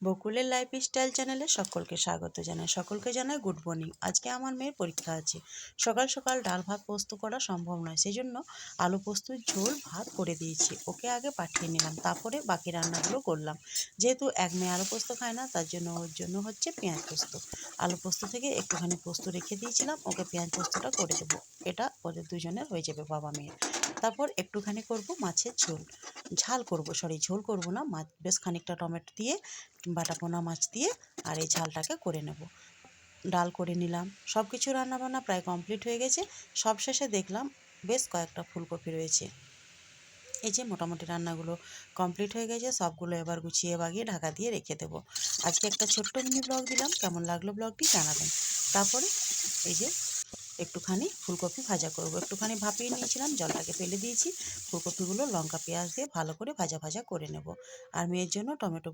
বকুলের lifestyle চ্যানেলে সকলকে স্বাগত জানাই। সকলকে জানাই গুড মর্নিং। আজকে আমার মেয়ের পরীক্ষা আছে। সকাল সকাল ডাল ভাত পোস্ত করা সম্ভব নয়, সেই জন্য আলু পোস্তর ঝোল ভাত করে দিয়েছি। ওকে আগে পাঠিয়ে নিলাম, তারপরে বাকি রান্নাগুলো করলাম। যেহেতু এক মেয়ে আলু পোস্ত খায় না, তার জন্য ওর জন্য হচ্ছে পেঁয়াজ পোস্ত। আলু পোস্ত থেকে একটুখানি পোস্ত রেখে দিয়েছিলাম, ওকে পেঁয়াজ পোস্তটা করে দেবো। এটা ওদের দুজনের হয়ে যাবে, বাবা মেয়ের। তারপর একটুখানি করব মাছের ঝোল, ঝোল করব না, মাছ বেশ খানিকটা টমেটো দিয়ে বাটা পোনা মাছ দিয়ে আর এই ঝালটাকে করে নেব। ডাল করে নিলাম, সব কিছু রান্নাবান্না প্রায় কমপ্লিট হয়ে গেছে। সবশেষে দেখলাম বেশ কয়েকটা ফুলকপি রয়েছে। এই যে মোটামুটি রান্নাগুলো কমপ্লিট হয়ে গেছে, সবগুলো এবার গুছিয়ে বাগিয়ে ঢাকা দিয়ে রেখে দেবো। আজকে একটা ছোট্ট মিনি ব্লগ দিলাম, কেমন লাগলো ব্লগটি জানাবেন। তারপরে এই যে একটুখানি ফুলকপি ভাজা করব, একটুখানি ভাপিয়ে নিয়েছিলাম, জলটাকে ফেলে দিয়েছি। ফুলকপিগুলো লঙ্কা পেঁয়াজ দিয়ে ভালো করে ভাজা ভাজা করে নেব। আর মেয়ের জন্য টমেটো